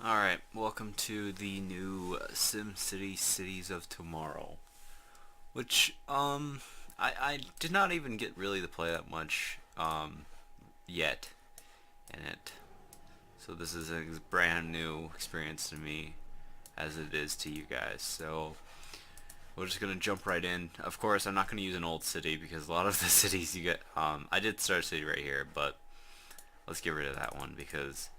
Alright, welcome to the new SimCity Cities of Tomorrow. Which, I did not even get really to play that much, yet in it. So this is a brand new experience to me, as it is to you guys. So, we're just gonna jump right in. Of course, I'm not gonna use an old city, because a lot of the cities you get, I did start a city right here, but let's get rid of that one, because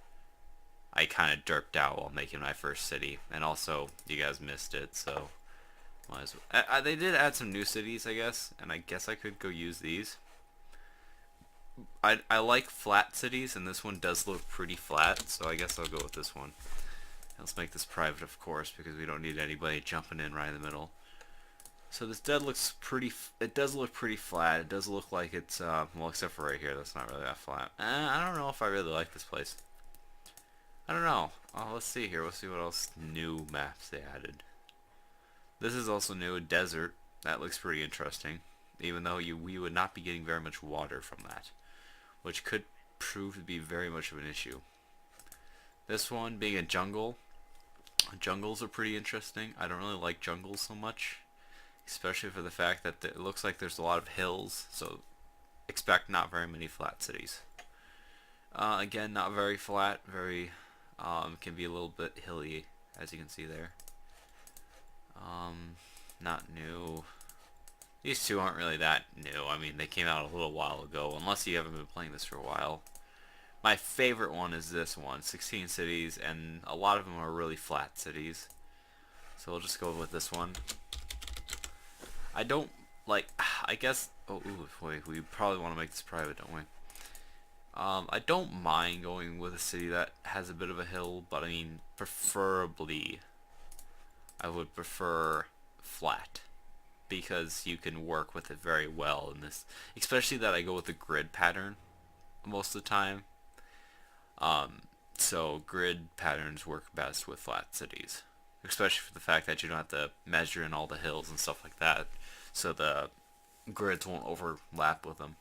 I kind of derped out while making my first city, and also you guys missed it, so might as well. They did add some new cities, I guess, and I guess I could go use these. I like flat cities, and this one does look pretty flat, so I guess I'll go with this one. Let's make this private, of course, because we don't need anybody jumping in right in the middle. So this dead looks pretty. It does look pretty flat. It does look like it's well, except for right here, that's not really that flat. I don't know if I really like this place. I don't know. Let's see here. Let's see what else new maps they added. This is also new, a desert. That looks pretty interesting. Even though we would not be getting very much water from that, which could prove to be very much of an issue. This one being a jungle. Jungles are pretty interesting. I don't really like jungles so much, especially for the fact that it looks like there's a lot of hills, so expect not very many flat cities. Again, not very flat, very can be a little bit hilly, as you can see there. Not new. These two aren't really that new. I mean, they came out a little while ago, unless you haven't been playing this for a while. My favorite one is this one, 16 cities, and a lot of them are really flat cities. So we'll just go with this one. I don't like, I guess, oh, ooh, wait, we probably want to make this private, don't we? I don't mind going with a city that has a bit of a hill, but I mean, preferably, I would prefer flat, because you can work with it very well in this, especially that I go with the grid pattern most of the time. So grid patterns work best with flat cities, especially for the fact that you don't have to measure in all the hills and stuff like that, so the grids won't overlap with them.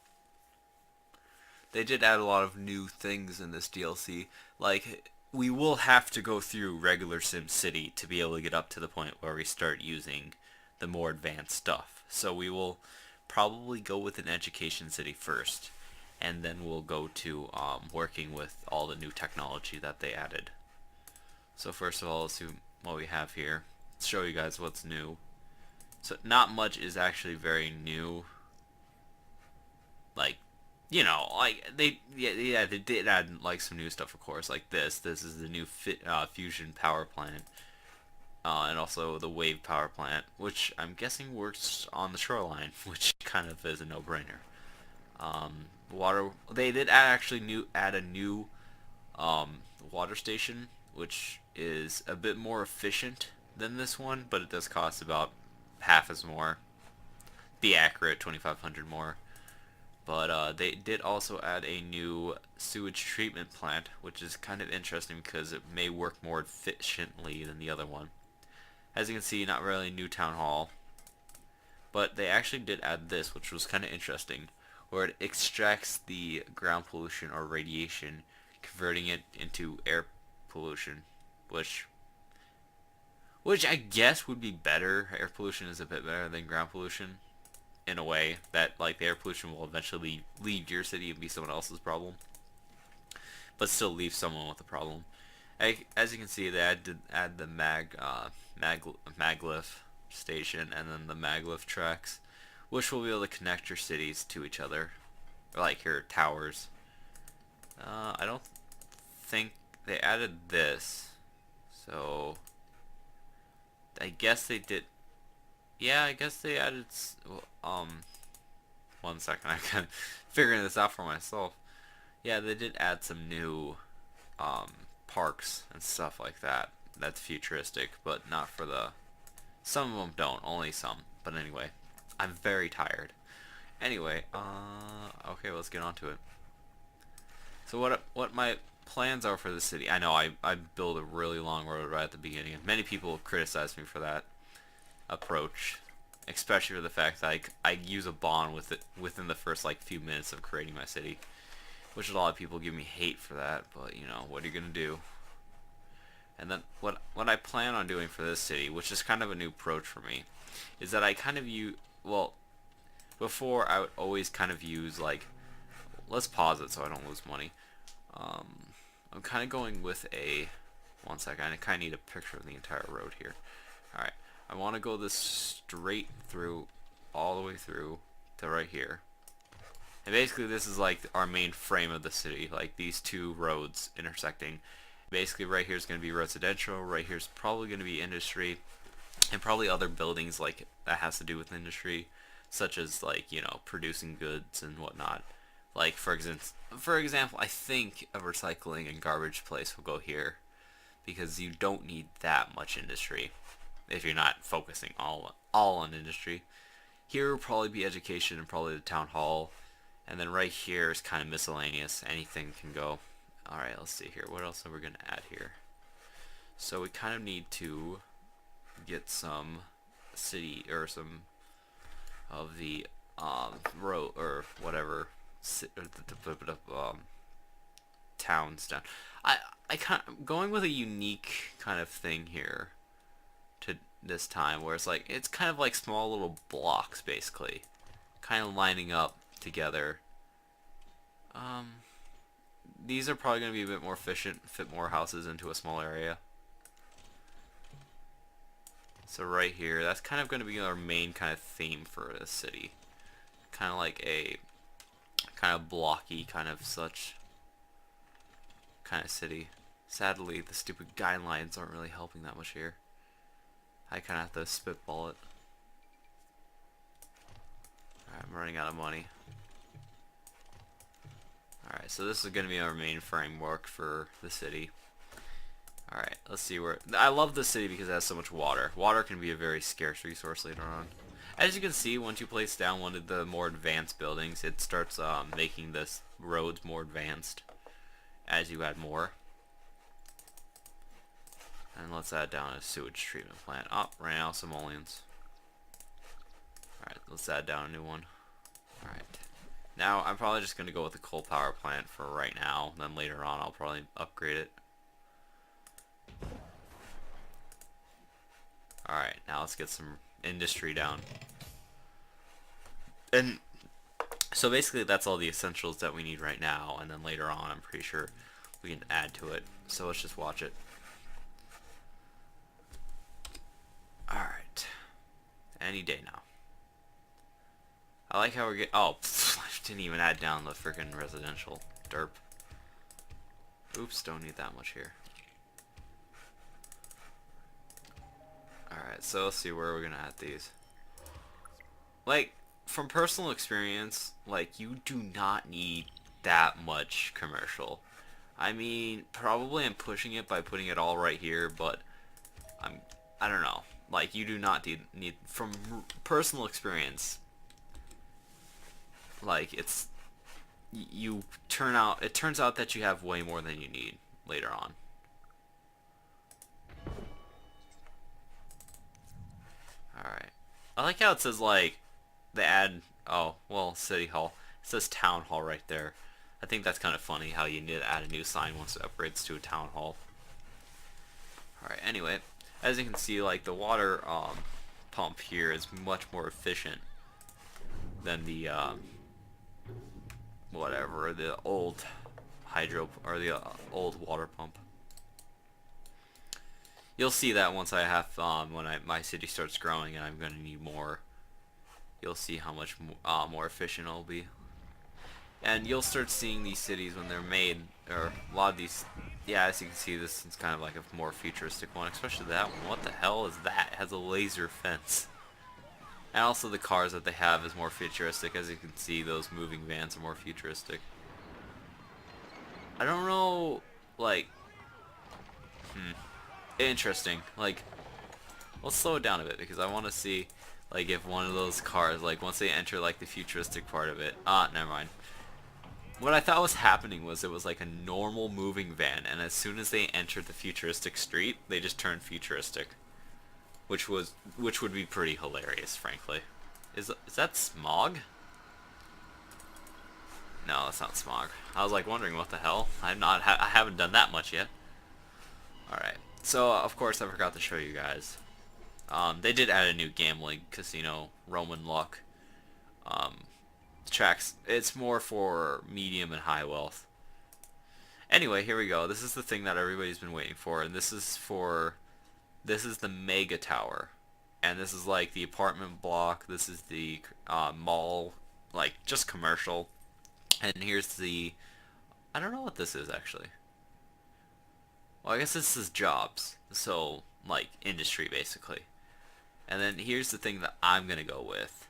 They did add a lot of new things in this DLC. Like, we will have to go through regular SimCity to be able to get up to the point where we start using the more advanced stuff. So we will probably go with an education city first, and then we'll go to working with all the new technology that they added. So first of all, let's see what we have here. Let's show you guys what's new. So not much is actually very new. Like, like they did add like some new stuff, of course, like this. This is the new fusion power plant, and also the wave power plant, which I'm guessing works on the shoreline, which kind of is a no-brainer. Water. They did add a new water station, which is a bit more efficient than this one, but it does cost about half as more. Be accurate, 2,500 more. But they did also add a new sewage treatment plant, which is kind of interesting because it may work more efficiently than the other one. As you can see, not really a new town hall, but they actually did add this, which was kind of interesting, where it extracts the ground pollution or radiation, converting it into air pollution, which I guess would be better. Air pollution is a bit better than ground pollution, in a way that like the air pollution will eventually leave your city and be someone else's problem, but still leave someone with a problem. As you can see, they add the maglev station and then the maglev tracks, which will be able to connect your cities to each other, or like your towers. I don't think they added this, so I guess they did. Yeah, I guess they added. One second, I'm kind of figuring this out for myself. Yeah, they did add some new parks and stuff like that. That's futuristic, but not for the. Some of them don't, only some. But anyway, I'm very tired. Anyway, okay, let's get on to it. So what my plans are for the city? I know I built a really long road right at the beginning, and many people criticize me for that approach, especially for the fact that I use a bond with it within the first like few minutes of creating my city, which a lot of people give me hate for that, but you know, what are you gonna do? And then what I plan on doing for this city, which is kind of a new approach for me, is that I kind of use, well, before I would always kind of use like, let's pause it so I don't lose money. Um, I'm kind of going with a, one second, I kind of need a picture of the entire road here. Alright, I want to go this straight through, all the way through to right here. And basically this is like our main frame of the city, like these two roads intersecting. Basically right here is going to be residential, right here is probably going to be industry, and probably other buildings like that has to do with industry, such as like, you know, producing goods and whatnot. Like for example, I think a recycling and garbage place will go here, because you don't need that much industry if you're not focusing all on industry. Here will probably be education and probably the town hall, and then right here is kind of miscellaneous. Anything can go. Alright, let's see here. What else are we going to add here? So we kind of need to get some city, or some of the road, or whatever, towns down. I kind of going with a unique kind of thing here to this time, where it's like, it's kind of like small little blocks basically, kind of lining up together. These are probably going to be a bit more efficient, fit more houses into a small area. So right here, that's kind of going to be our main kind of theme for the city. Kind of like a kind of blocky, kind of such kind of city. Sadly, the stupid guidelines aren't really helping that much here. I kind of have to spitball it. Alright, I'm running out of money. Alright, so this is going to be our main framework for the city. Alright, let's see where... I love this city because it has so much water. Water can be a very scarce resource later on. As you can see, once you place down one of the more advanced buildings, it starts making this roads more advanced as you add more. And let's add down a sewage treatment plant. Oh, ran out of simoleons. Alright, let's add down a new one. Alright. Now, I'm probably just going to go with the coal power plant for right now. Then later on, I'll probably upgrade it. Alright, now let's get some industry down. And so basically that's all the essentials that we need right now. And then later on, I'm pretty sure we can add to it. So let's just watch it. Alright. Any day now. I like how we're getting... Oh, I didn't even add down the freaking residential. Derp. Oops, don't need that much here. Alright, so let's see where we're gonna add these. Like, from personal experience, like, you do not need that much commercial. I mean, probably I'm pushing it by putting it all right here, but I don't know. Like, you do not need from personal experience, like, it turns out that you have way more than you need later on. Alright. I like how it says, like, they add, oh, well, City Hall. It says Town Hall right there. I think that's kind of funny how you need to add a new sign once it upgrades to a Town Hall. Alright, anyway, as you can see, like, the water pump here is much more efficient than the, whatever, the old hydro, or the old water pump. You'll see that once I have, when my city starts growing and I'm going to need more. You'll see how much more efficient it'll be. And you'll start seeing these cities when they're made, or a lot of these, yeah, as you can see, this is kind of like a more futuristic one, especially that one. What the hell is that? It has a laser fence. And also the cars that they have is more futuristic. As you can see, those moving vans are more futuristic. I don't know, like, interesting. Like, let's slow it down a bit because I want to see, like, if one of those cars, like, once they enter, like, the futuristic part of it. Never mind. What I thought was happening was it was like a normal moving van, and as soon as they entered the futuristic street, they just turned futuristic. Which would be pretty hilarious, frankly. Is that smog? No, that's not smog. I was like wondering what the hell. I haven't done that much yet. Alright, So of course I forgot to show you guys. They did add a new gambling casino, Roman Luck. Um, tracks. It's more for medium and high wealth. Anyway, here we go. This is the thing that everybody's been waiting for, and this is the Mega Tower, and this is like the apartment block. This is the mall, like just commercial, and here's the. I don't know what this is actually. Well, I guess this is jobs, so like industry basically. And then here's the thing that I'm gonna go with,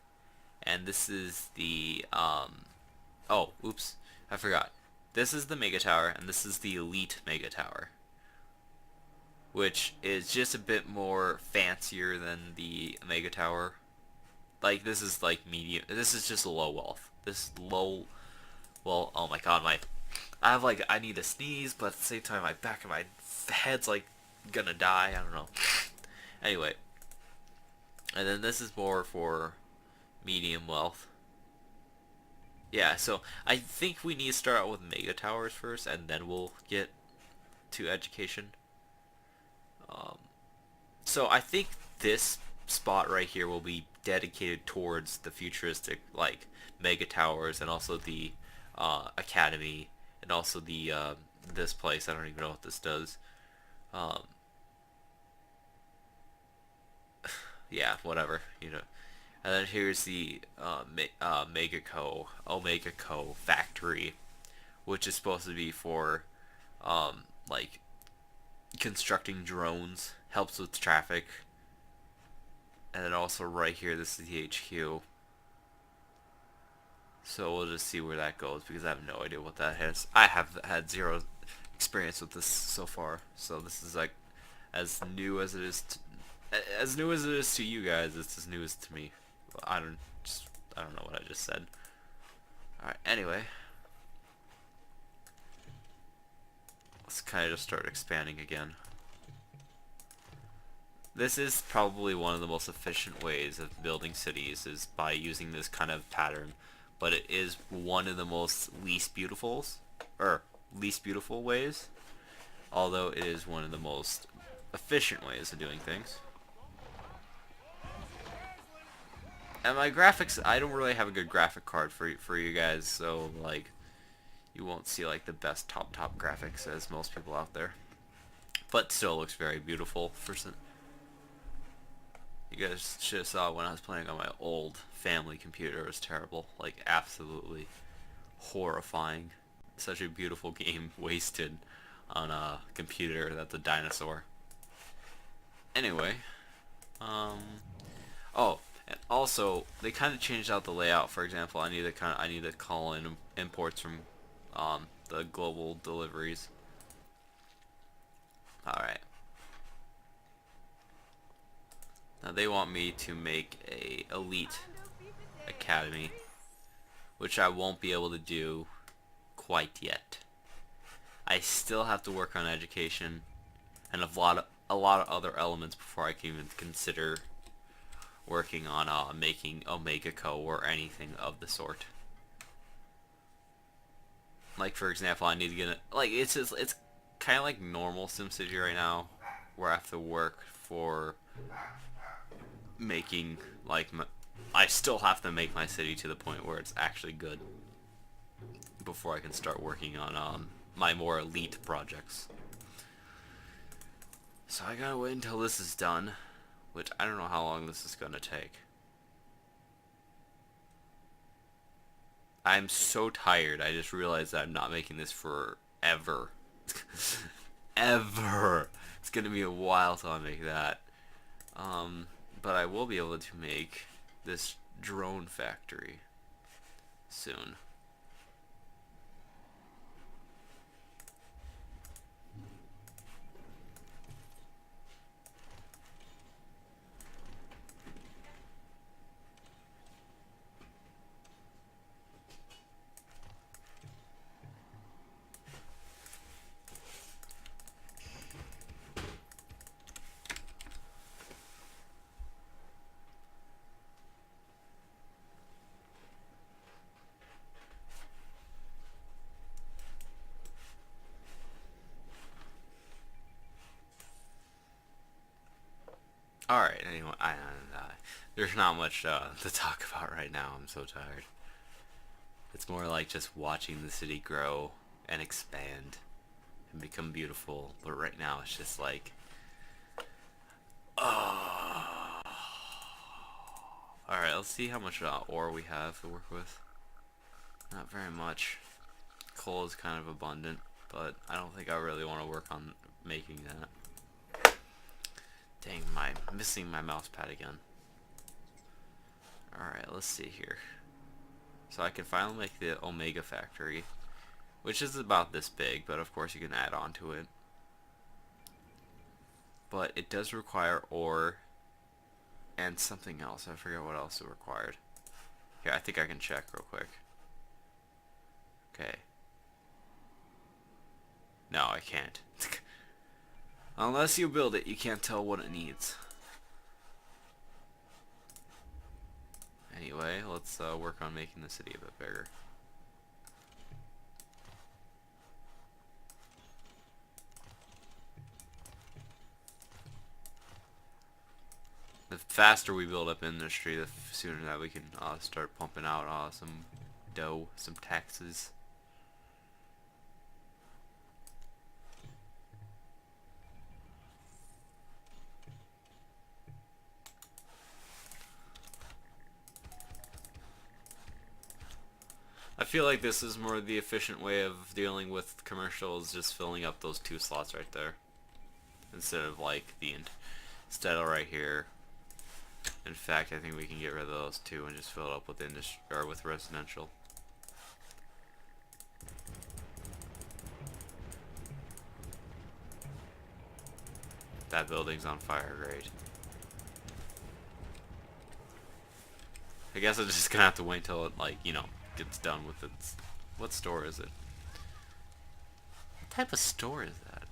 and this is the oh, oops, I forgot. This is the Mega Tower, and this is the Elite Mega Tower, which is just a bit more fancier than the Mega Tower. Like this is like medium. This is just low wealth. This low. Well, oh my god, I have like I need to sneeze, but at the same time my back of my head's like gonna die. I don't know. Anyway, and then this is more for medium wealth. Yeah, so I think we need to start out with Mega Towers first, and then we'll get to education. Um, so I think this spot right here will be dedicated towards the futuristic, like Mega Towers, and also the Academy, and also the this place. I don't even know what this does. Um, yeah, whatever, you know. And then here's the Omega Co factory, which is supposed to be for like constructing drones, helps with traffic. And then also right here, this is the HQ. So we'll just see where that goes because I have no idea what that is. I have had zero experience with this so far. So this is like as new as it is as new as it is to you guys. It's as new as to me. I don't know what I just said. All right. Anyway, let's kind of just start expanding again. This is probably one of the most efficient ways of building cities is by using this kind of pattern, but it is one of the most least beautiful ways, although it is one of the most efficient ways of doing things. And my graphics, I don't really have a good graphic card for you guys, so like you won't see like the best top graphics as most people out there, but still looks very beautiful for some. You guys should have saw when I was playing on my old family computer. It was terrible. Like, absolutely horrifying. Such a beautiful game wasted on a computer that's a dinosaur. Anyway. Oh, and also, they kind of changed out the layout. For example, I need to call in imports from the global deliveries. Alright. Now they want me to make a elite academy, which I won't be able to do quite yet. I still have to work on education and a lot of other elements before I can even consider working on making Omega Co or anything of the sort. Like for example, I need to get it's kind of like normal SimCity right now, where I have to work for making like I still have to make my city to the point where it's actually good before I can start working on my more elite projects. So I gotta wait until this is done, which I don't know how long this is gonna take. I'm so tired. I just realized that I'm not making this forever. Ever. It's gonna be a while till I make that. But I will be able to make this drone factory soon. Alright, anyway, there's not much to talk about right now. I'm so tired. It's more like just watching the city grow and expand and become beautiful. But right now, it's just like, oh. Alright, let's see how much ore we have to work with. Not very much. Coal is kind of abundant, but I don't think I really want to work on making that. Dang, missing my mouse pad again. Alright, let's see here. So I can finally make the Omega factory, which is about this big, but of course you can add on to it. But it does require ore and something else. I forget what else it required. Here, I think I can check real quick. Okay. No, I can't. Unless you build it, you can't tell what it needs. Anyway, let's work on making the city a bit bigger. The faster we build up industry, the sooner that we can start pumping out some dough, some taxes. I feel like this is more the efficient way of dealing with commercials, just filling up those 2 slots right there. Instead of like instead of right here. In fact, I think we can get rid of those 2 and just fill it up with industry or with residential. That building's on fire, great. I guess I'm just gonna have to wait till it, like, gets done with its... What store is it? What type of store is that?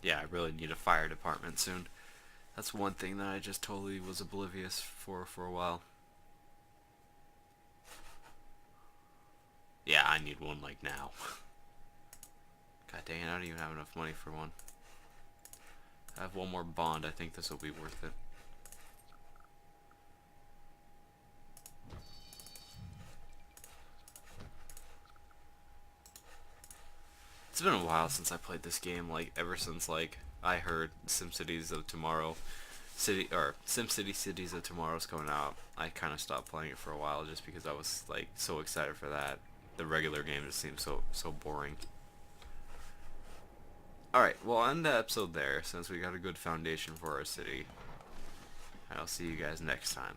Yeah, I really need a fire department soon. That's one thing that I just totally was oblivious for a while. Yeah, I need one like now. God dang it, I don't even have enough money for one. I have one more bond, I think this will be worth it. It's been a while since I played this game, like ever since like I heard SimCities of Tomorrow SimCity Cities of Tomorrow's coming out. I kind of stopped playing it for a while just because I was like so excited for that. The regular game just seems so boring. Alright, well, I'll end the episode there since we got a good foundation for our city. I'll see you guys next time.